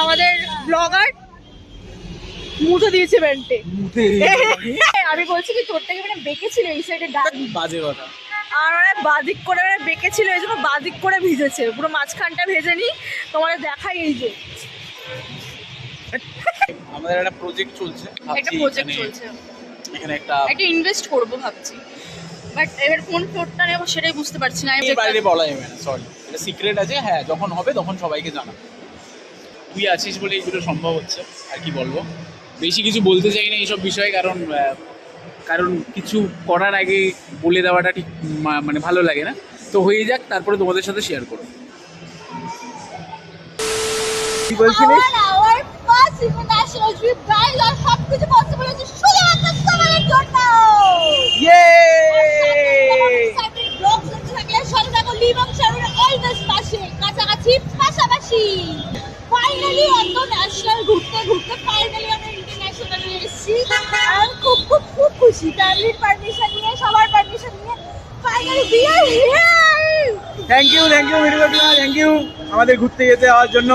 আমাদের ব্লগার মুঠো দিয়েছে বেন্টে। আমি বলছি কি তোর থেকে মানে বেঁকেছিল এই সাইডে ডান, বাজে কথা। আর বাদিক করে বেঁকেছিল, এই জন্য বাদিক করে ভিজেছে, পুরো মাঝখানটা ভেজে নি। তোমাদের দেখাই এই যে আমাদের একটা প্রজেক্ট চলছে, একটা প্রজেক্ট চলছে, এখানে একটা ইনভেস্ট করব ভাবছি, বাট এবার কোন ফ্লোরটা নেব সেটাই বুঝতে পারছি না। এই বাইরে বলা যাবে না, সরি, এটা সিক্রেট আছে। হ্যাঁ, যখন হবে তখন সবাইকে জানাবো। তুই আছিস বলে এইগুলো সম্ভব হচ্ছে, আর কি বলবো। বেশি কিছু বলতে চাই না এইসব বিষয়ে, কারণ কিছু করার আগে বলে দেওয়াটা ঠিক মানে ভালো লাগে না। তো হয়ে যাক, তারপরে তোমাদের সাথে শেয়ার করো। কি বলছিলিস? Our first international trip, guys, আর সবকিছু পসিবল হয়েছে শুধুমাত্র তোমাদের জন্য। ব্লগ শুনতে থাকলে সাথে থাকো লিবং শহরের অলওয়েজ পাশে, কাছাকাছি, পাশাপাশি। ফাইনালি ইন্টারন্যাশনাল ঘুরতে ঘুরতে ফাইনালি আমরা ইন্টারন্যাশনাল এসেছি। আমি খুব খুব খুব খুশি, ফ্যামিলির পারমিশন নিয়ে, সবার পারমিশন নিয়ে finally we are here. Thank you Miribala, thank you আমাদের ঘুরতে যেতে যাওয়ার জন্য।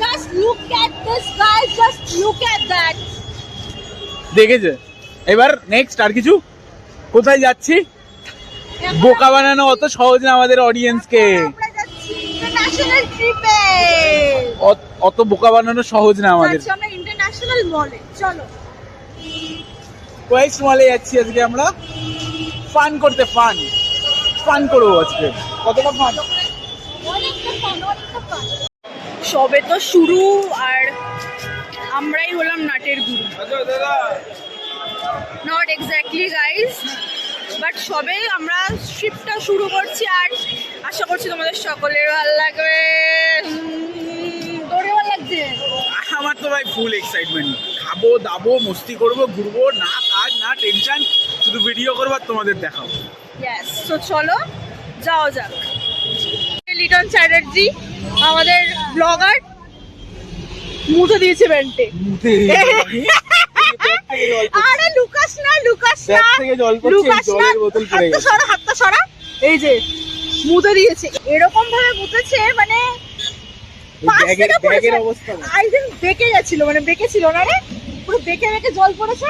Just look at this, guys, just look at that. দেখেছে? এবার নেক্সট আর কিছু? কোথায় যাচ্ছি? বোকা বানানো অত সহজ না আমাদের অডিয়েন্সকে। আমরা যাচ্ছি ইন্টারন্যাশনাল ট্রিপে। অত বোকা বানানো সহজ না আমাদের। যাচ্ছি আমরা ইন্টারন্যাশনাল মলে, চলো। কোয়েস্ট মলে যাচ্ছি আজকে আমরা ফান করতে। ফান করবো আজকে। কতটা ফান? অনেকটা ফান। সবে তো শুরু, আর আমরাই হলাম নাটের গুরু। নট এক্স্যাক্টলি গাইজ, বাট সবে আমরা ট্রিপটা শুরু করছি, আর আশা করছি তোমাদের সকলের ভালো লাগবে। তোরে ভালো লাগছে? আমার তো ভাই ফুল এক্সাইটমেন্ট। খাবো দাবো, মস্তি করবো, ঘুরবো, না কাজ না টেনশন, শুধু ভিডিও করবো আর তোমাদের দেখাবো। ইয়েস, তো চলো যাও যাক। লিটন চ্যাটার্জি আমাদের ব্লগার মুঠো দিয়েছে বেন্টে। আরে লুকাস না, হাতটা সরা। এই যে মুঠো দিয়েছে, এরকম ভাবে মুতেছে মানে ব্যাগের অবস্থা আই থিংক বেঁকে যাচ্ছিল, মানে বেঁকে ছিল না রে, পুরো বেঁকে জল পড়েছে।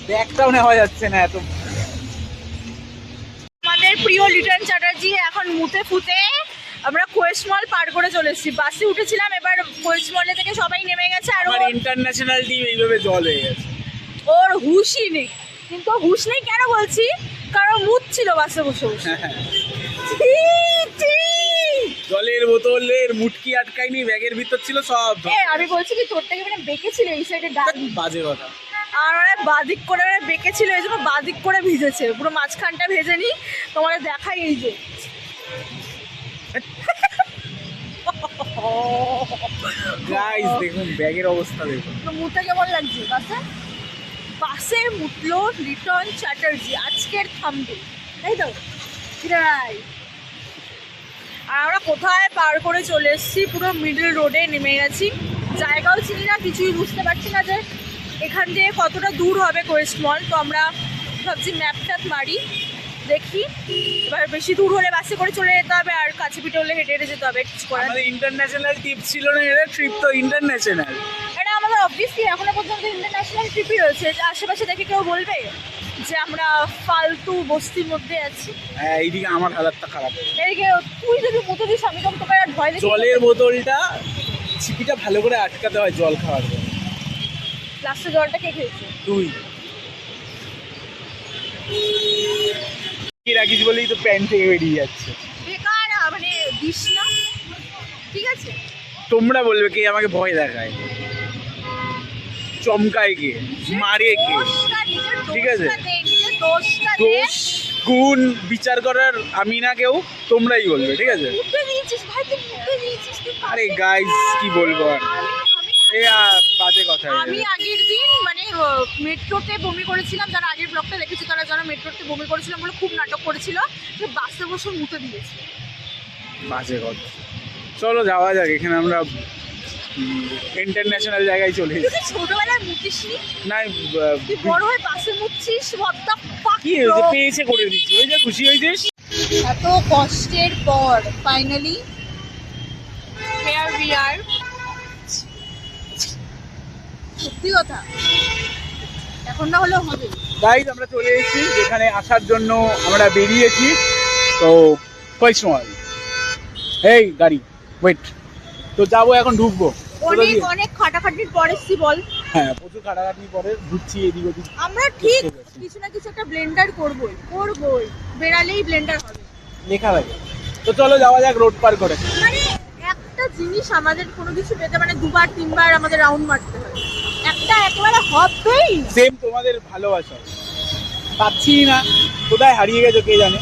ব্যাগটাও নেওয়া যাচ্ছে না এত। আমাদের প্রিয় লিটন চ্যাটার্জি এখন মুতে ফুতে আমরা কোয়েস্ট মল পার করে চলে এসেছি। বাসে উঠেছিলাম, এবার কোয়েস্ট মলে থেকে সবাই নেমে গেছে, আর আমার ইন্টারন্যাশনাল টিম এইভাবে জল হয়ে গেছে। ওর হুশই নেই। কিন্তু হুশ নেই কেন বলছি, কারণ মুতছিল বাসে বসে বসে। জলের বোতলের মুটকি আটকায়নি, ব্যাগের ভিতর ছিল সব। আমি বলছি কি তোর থেকে মানে বেঁকেছিল এই সাইডে ডান, বাজে কথা। আর মানে বাদিক করে বেঁকেছিল, এই জন্য বাদিক করে ভিজেছে, পুরো মাঝখানটা ভেজে নি। তোমাদের দেখাই এই যে গাইস দেখুন ব্যাগের অবস্থা দেখুন। মুতে কেমন লাগছে? বাসে মুতলো লিটন চ্যাটার্জি, আজকের থাম্বনেল, তাই তো? রাইট। আর আমরা কোথায় পার করে চলে এসেছি, পুরো মিডল রোডে নেমে গেছি। জায়গাও চিনি না, কিছুই বুঝতে পারছি না যে এখান থেকে কতটা দূর হবে কোয়েস্ট মল। তো আমরা ভাবছি ম্যাপ ট্যাপ মারি, দেখি। এবার বেশি দূর হলে বাসে করে চলে যেতে হবে, আর কাছে পিঠে হলে হেঁটে হেঁটে যেতে হবে। কিছু করার আমাদের ইন্টারন্যাশনাল ট্রিপ ছিল না, এটা ট্রিপ তো ইন্টারন্যাশনাল। এটা আমাদের অবভিয়াসলি এখনো পর্যন্ত ইন্টারন্যাশনাল ট্রিপই রয়েছে। আশেপাশে দেখে কেউ বলবে যে আমরা ফালতু বস্তির মধ্যে আছি? হ্যাঁ, এইদিকে আমার হালাতটা খারাপ। এদিকে তুই যদি মুতে দিস, আমি কম তোকে আর ভয় দেখি। জলের বোতলটা ছিপিটা ভালো করে আটকাতে হয় জল খাওয়ার পর। লাস্টে জলটা কে খেয়েছে? তুই কি রাখিস বলেই তো প্যান্ট থেকে বেরিয়ে যাচ্ছে। বেকার, মানে দিস না, ঠিক আছে? তোমরা বলবে কে আমাকে ভয় দেখায়, চমকায় কে, মারে কে, ঠিক আছে? দোষ গুণ বিচার করার আমি না কেউ, তোমরাই বলবে, ঠিক আছে? আরে গাইস কি বলবো আর, বাজে কথা। আমি আগের দিন মানে মেট্রোতে বমি করেছিলাম, যারা আগের ব্লগটা দেখেছি তারা যারা মেট্রোতে বমি করেছিলাম বলে খুব নাটক করেছিল, যে বাসে বসে মুতে দিয়েছে। বাজে কথা। চলো যাওয়া যাক, এখানে আমরা ইন্টারন্যাশনাল জায়গায় চলে এসেছি। ছোটবেলায় মুতিসনি না, তুই বড় হয়ে বাসে মুতছিস? What the fuck? কি হয়েছে, পেয়েছে করে দিচ্ছি, ওই যে খুশি হয়েছিস। এত কষ্টের পর ফাইনালি হিয়ার উই আর। সত্যি কথা, এখন না হলেও হবে। গাইজ আমরা চলে এসেছি যেখানে আসার জন্য আমরা বেরিয়েছি। তো কৈশমাল এই গাড়ি ওয়েট, তো যাবো এখন ঢুকবো। অনেক অনেক খাটাখাটির পর এসছি বল। হ্যাঁ প্রচুর খাটাখাটি পরে ঘুরছি এদিক ওদিক। আমরা ঠিক কিছু না কিছু একটা ব্লেন্ডার করবই করবই, বেরালেই ব্লেন্ডার হবে লেখা থাকে। তো চলো যাওয়া যাক রোড পার করে। মানে একটা জিনিস আমাদের কোনো কিছু পেতে মানে দুবার তিনবার আমাদের রাউন্ড মারতে হয়, একটা একবারে হবেই না। সেম তোমাদের ভালোবাসা পাচ্ছি না, কোথায় হারিয়ে গেছো কে জানে।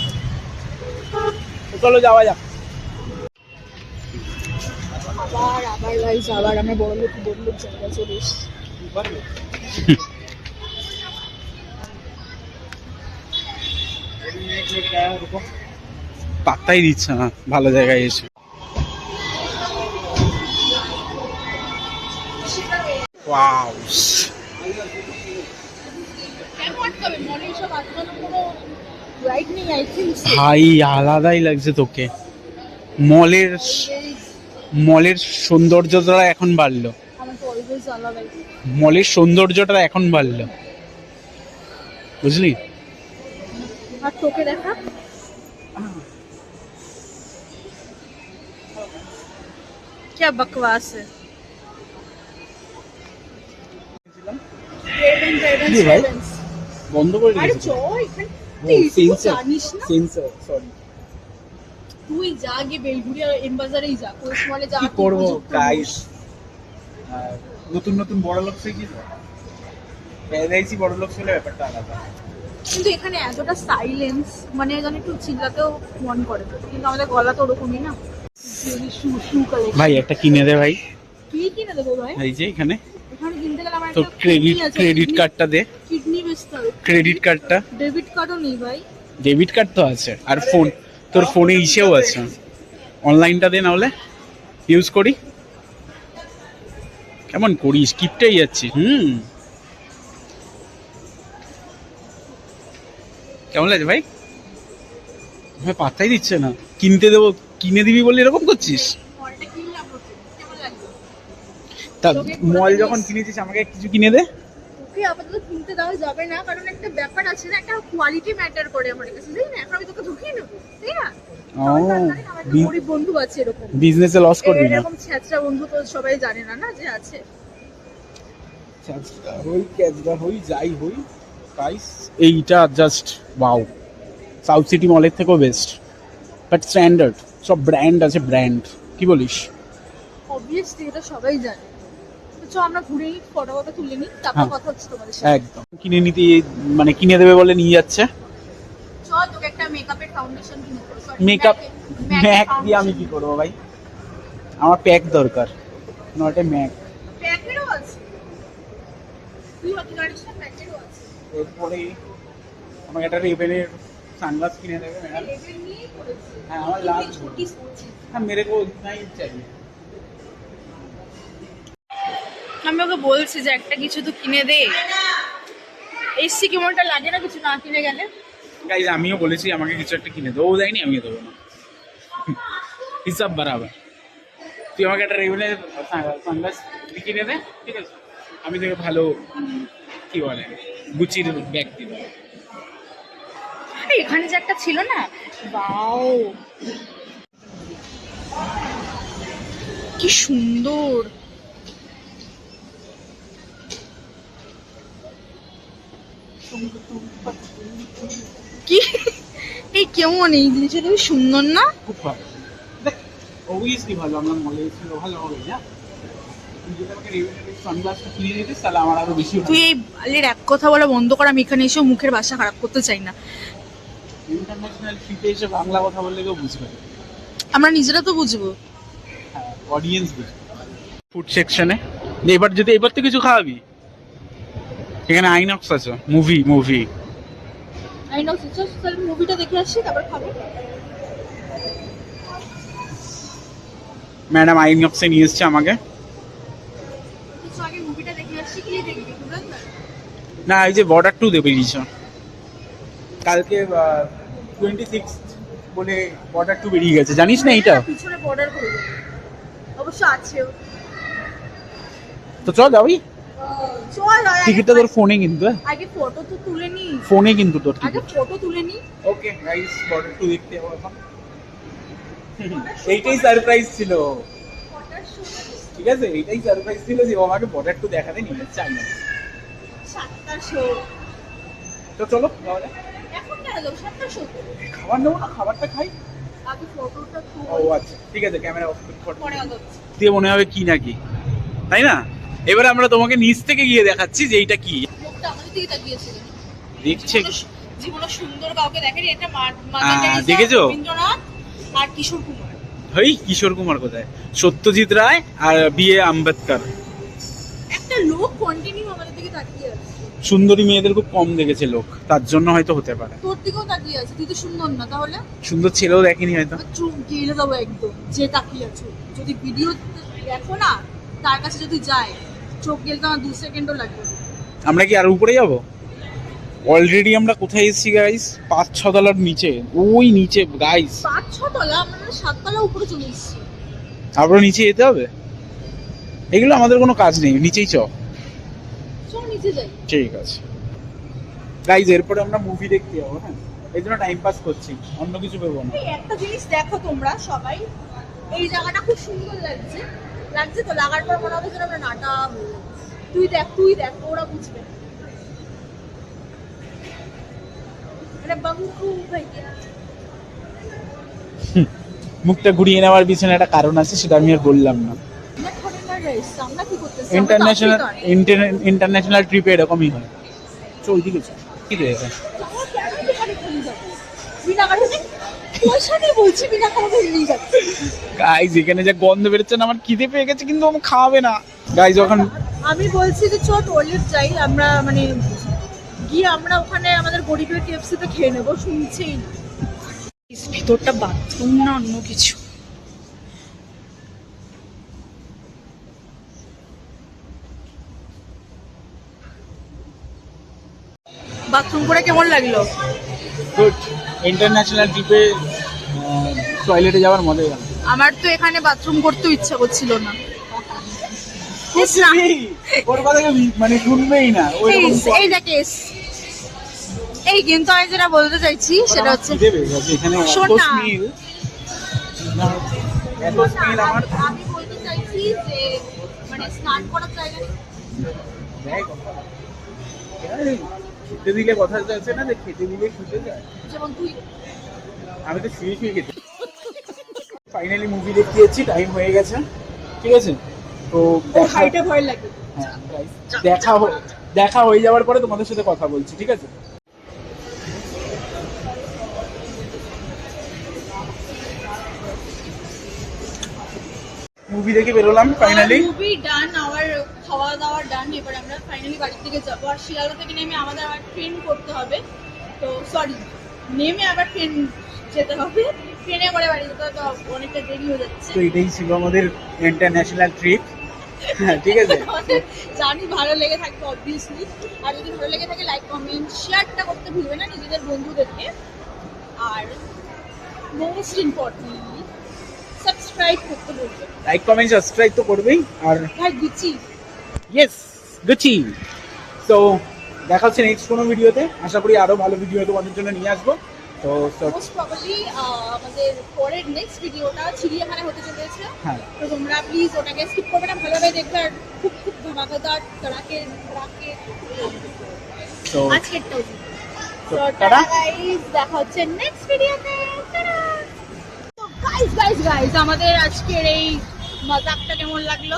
তো চলো যাওয়া যাক। আবার আবার গাইস, আবার আমরা বড় লোক জায়গা চলে এসেছি। পাত্তাই দিচ্ছে না ভালো জায়গায় এসে। ওয়াও ভাই আলাদাই লাগছে তোকে। মলের সৌন্দর্যটা এখন বাড়লো, মলের সৌন্দর্যটা এখন বাড়লো, বুঝলি? আর তোকে দেখা क्या बकवास है। বন্ধ করে আরে দিয়েছি। চল এখানে, তুই জানিস না? Sensor sorry. তুই যা গিয়ে বেলঘুরিয়া এমবাজারেই যা, কোশমালে যা, কি করবো গাইস, নতুন নতুন বড় লোক শিখি তো, প্যারাডাইসি বড় লোক ছিল, ব্যাপারটা আলাদা। কিন্তু এখানে এতটা সাইলেন্স, মানে যেন একটু চিল্লাতেও মন করে, কিন্তু আমাদের গলা তো ওরকমই না। ভাই একটা কিনে দে ভাই। কি কিনে দেবো ভাই? এই যে এখানে এখানে কিনতে গেলে আমার তোর ক্রেডিট কার্ডটা দে। কিডনি বেচতে হবে। ক্রেডিট কার্ডটা, ডেবিট কার্ডও নেই ভাই। ডেবিট কার্ড তো আছে, আর ফোন তোর ফোনে ইসেও আছে, অনলাইনটা দে, না হলে ইউজ করি। কেমন করিস, কিপটাই যাচ্ছি। কেমন লাগে ভাই? ভাই পাত্তাই দিচ্ছে না, কিনতে দেবো কিনে দিবি বলে এরকম করছিস। মলটা কিনলাম প্রথমে, কেমন লাগলো? তা মল যখন কিনেছিস আমাকে কিছু কিনে দে। ওকে আপাতত কিনতে দেওয়া যাবে না, কারণ একটা ব্যাপার আছে না, একটা কোয়ালিটি ম্যাটার করে আমার কাছে, তাই না? এখন আমি তোকে ঢুকিয়ে নেবো, তাই না? আমার একটা গরিব বন্ধু আছে, এরকম বিজনেসে লস করবি না। এরকম ছ্যাচরা বন্ধু তো সবাই জানে না, না যে আছে। হই ক্যাচরা হই যাই হই গাইস, এইটা জাস্ট ওয়াও। সাউথ সিটি মলের থেকেও বেস্ট, বাট স্ট্যান্ডার্ড, সব ব্র্যান্ড আছে, ব্র্যান্ড। কি বলিস? অবভিয়াসলি এটা সবাই জানে। তো চ আমরা ঘুরে নিই, ফটো তুলে নিই, তারপর কথা হচ্ছে তোমাদের সাথে। একদম কিনে নিতে, মানে কিনে দেবে বলে নিয়ে যাচ্ছে। চ তোকে একটা মেকআপের ফাউন্ডেশন কিনে দেবো। মেকআপ ম্যাক দিয়ে আমি কি করবো ভাই? আমার প্যাক দরকার, নট এ ম্যাক। প্যাকেরও আছে, তুই হয়তো জানিস না, প্যাকেরও আছে। এরপরে আমাকে একটা রেবেনের সানগ্লাস কিনে দেবে ম্যাডাম। লেভেল নিয়েই পড়েছি। হ্যাঁ আমার লাস্ট ছোটি পড়ছি। হ্যাঁ মেরে কো উतना ही चाहिए। আমি ওকে বলছি যে একটা কিছু তো কিনে দে, এসছি কেমনটা লাগে না কিছু না কিনে গেলে। গাইজ আমিও বলেছি আমাকে কিছু একটা কিনে দেবো, ও দেয়নি আমিও দেবো না, হিসাব বরাবর। তুই আমাকে একটা রেবেনের সানগ্লাস কিনে দে, ঠিক আছে? আমি তোকে ভালো কি বলে গুচির ব্যাগ দিয়ে দেবো। এখানে যে একটা ছিল না, বাও কি সুন্দর। কি এই কেমন, এই জিনিসটা খুব সুন্দর না? খুব ভালো, দেখ অবভিয়াসলি ভালো। আমরা মলে ছিল ভালো হবে না, তুই যদি আমাকে রেবেনের সানগ্লাসটা কিনে দিতিস তাহলে আমার আরো বেশি। তুই এই বালের এক কথা বলা বন্ধ কর, আমি এখানে এসে মুখের ভাষা খারাপ করতে চাই না। ইন্টারন্যাশনাল ট্রিপে এসে বাংলা কথা বললে কেউ বুঝবে না। আমরা নিজেরা তো বুঝবো। হ্যাঁ অডিয়েন্স বুঝবে। ফুড সেকশনে এবার তো কিছু খাওয়াবি। এখানে আইনক্স আছে, মুভি আইনক্স তাহলে মুভিটা দেখে আসি, তারপর খাবো। ম্যাডাম আইনক্সে নিয়ে এসছে আমাকে। আগে মুভিটা দেখে আসি, কি দেখবি? না এই যে বর্ডার 2 দেবে বেরিয়েছে কালকে 26 বলে, বর্ডার 2 বেরিয়ে গেছে, জানিস না এটা? পিছনে বর্ডার করে দেবে অবশ্য আছে। তো চল যাবি। চল টিকিটটা তোর ফোনে কিন্তু, আগে ফটো তো তুলে নি, ফোনে কিন্তু তোর আগে টিকিট। ফটো তুলে নি। ওকে গাইস, বর্ডার 2 দেখতে যাবো এখন। এইটাই সারপ্রাইজ ছিল, ঠিক আছে, এইটাই সারপ্রাইজ ছিল যে ও আমাকে বর্ডার 2 দেখাতে নিয়ে চাই না। 7টা শো, তো চলো তাহলে। এখন কেন যাবো 7টা শো? খাবার নেবো না, খাবারটা খাই। আগে ফটোটা ও তুলে আচ্ছা ঠিক আছে, ক্যামেরা অফ করে পরে কথা হচ্ছে। দিয়ে মনে হবে কি না কি, তাই না? এবারে আমরা তোমাকে নিচ থেকে গিয়ে দেখাচ্ছি যে এইটা কি। লোকটা আমাদের দিকে তাকিয়েছে, দেখছে, জীবনে সুন্দর কাউকে দেখেনি। এটা দেখেছো? রবীন্দ্রনাথ আর কিশোর কুমার। হই কিশোর কুমার কোথায়, সত্যজিৎ রায় আর বিএ আম্বেদকর। একটা লোক কন্টিনিউ আমাদের দিকে তাকিয়ে আছে। সুন্দরী মেয়েদের খুব কম দেখেছে লোক, তার জন্য হয়তো হতে পারে। তোর দিকেও তাকিয়ে আছে, তুই তো সুন্দর না, তাহলে সুন্দর ছেলেও দেখেনি হয়তো। চোখ গেলে যাবো একদম, যে তাকিয়ে আছো। যদি ভিডিও দেখো না, তার কাছে যদি যায়, চোখ গেলে তো আমার 2 সেকেন্ডও লাগবে না। আমরা কি আর উপরে যাব? অলরেডি আমরা কোথায় এসেছি গাইস? 5-6 তলার নিচে, ওই নিচে গাইস। 5-6 তলা, আমরা 7 তলা উপরে চলে এসেছি। আবার নিচে যেতে হবে, এগুলো আমাদের কোনো কাজ নেই, নিচেই চ। চল নিচে যাই। ঠিক আছে গাইস, এরপরে আমরা মুভি দেখতে যাবো। হ্যাঁ, এই জন্য টাইম পাস করছি, অন্য কিছু ভেবো না। এই একটা জিনিস দেখো তোমরা সবাই, এই জায়গাটা খুব সুন্দর লাগছে, লাগছে তো। লাগার পর মনে হবে যেন আমরা নাটা হয়ে যাচ্ছি। তুই দেখ, ওরা বুঝবে। এটা বাঙ্কু ভাইয়া। মুখটা ঘুরিয়ে নেওয়ার পিছনে একটা কারণ আছে, সেটা আমি আর বললাম না। আমরা কি করতেছি? ইন্টারন্যাশনাল ট্রিপে এরকমই হয়। চল দিকে চল, কি রে এটা? গাইস এখানে যে গন্ধ বেরোচ্ছে না, আমার খিদে পেয়ে গেছে, কিন্তু আমি খাওয়াবে না গাইস। যখন আমি বলছি যে চল টয়লেট যাই, আমরা মানে গিয়ে আমরা ওখানে আমাদের গরিবের কেএফসি তে খেয়ে নেবো, শুনছেই না। ভিতরটা বাথরুম না অন্য কিছু? বাথরুম করে কেমন লাগলো? গুড। ইন্টারন্যাশনাল ট্রিপে টয়লেটে যাওয়ার মজাই আলাদা। আমার তো এখানে বাথরুম করতেও ইচ্ছা করছিল না। ওর কথা মানে শুনবেই না। এই দেখ এই, কিন্তু আমি যেটা বলতে চাইছি সেটা হচ্ছে এখানে শোন না, আমার আমি বলতে চাইছি যে মানে স্নান করার জায়গা নেই। খেতে দিলে কথা আছে না, যে খেতে দিলে শুতে যায়। যেমন তুই, আমি তো শুয়ে শুয়ে খেতে। ফাইনালি মুভি দেখতে যাচ্ছি, টাইম হয়ে গেছে, ঠিক আছে? তো হাইটে ভয় লাগে। হ্যাঁ, দেখা হয়ে যাওয়ার পরে তোমাদের সাথে কথা বলছি, ঠিক আছে? মুভি দেখে বেরোলাম ফাইনালি। মুভি ডান, আওয়ার খাওয়া দাওয়া ডান। এবার আমরা ফাইনালি বাড়ির দিকে যাবো। আর শিয়ালদা থেকে নেমে আমাদের আবার ট্রেন করতে হবে। তো সরি, নেমে আবার ট্রেন যেতে হবে, ট্রেনে করে বাড়ি যেতে হবে, তো অনেকটা দেরি হয়ে যাচ্ছে। তো এটাই ছিল আমাদের ইন্টারন্যাশনাল ট্রিপ, ঠিক আছে? জানি ভালো লেগে থাকবে অবভিয়াসলি। আর যদি ভালো লেগে থাকে লাইক কমেন্ট শেয়ারটা করতে ভুলবে না নিজেদের বন্ধুদেরকে। আর মোস্ট ইম্পর্টেন্টলি সাবস্ক্রাইব করতে বলবে। লাইক কমেন্ট সাবস্ক্রাইব তো করবেই। আর ভাই গুচি, ইয়েস গুচি। তো দেখা হচ্ছে নেক্সট কোনো ভিডিওতে। আশা করি আরো ভালো ভিডিও তোমাদের জন্য নিয়ে আসবো। তো মোস্ট প্রবাবলি আমাদের পরের নেক্সট ভিডিওটা চিড়িয়াখানা হতে চলেছে। হ্যাঁ, তো তোমরা প্লিজ ওটাকে স্কিপ করবে না, ভালোভাবে দেখবে। আর খুব খুব ধামাকাদার ধড়াকে তো আজকেরটাও। তো তো টাটা। গাইস, দেখা হচ্ছে নেক্সট ভিডিওতে। তো গাইস আমাদের আজকের এই মজাকটা কেমন লাগলো?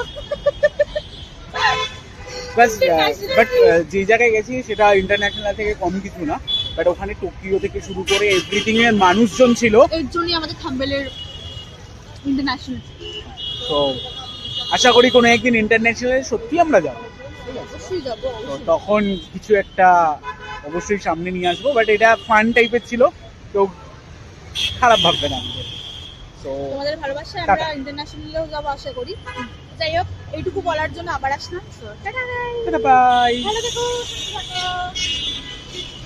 বাট যে জায়গায় গেছি সেটা ইন্টারন্যাশনাল থেকে কম কিছু না। বাট ওখানে টোকিও থেকে শুরু করে এভরিথিং এর মানুষজন ছিল, এর জন্যই আমাদের থাম্বেলের ইন্টারন্যাশনাল। তো আশা করি কোনো একদিন ইন্টারন্যাশনালে সত্যি আমরা যাবো। অবশ্যই যাবো। তো তখন কিছু একটা অবশ্যই সামনে নিয়ে আসবো। বাট এটা ফান টাইপের ছিল, তো খারাপ ভাববে না আমাদের। তো তোমাদের ভালোবাসায় টাটা। আমরা ইন্টারন্যাশনালেও যাবো আশা করি। যাই হোক, এইটুকু বলার জন্য আবার আসলাম। Tata, by. ভালো থেকো।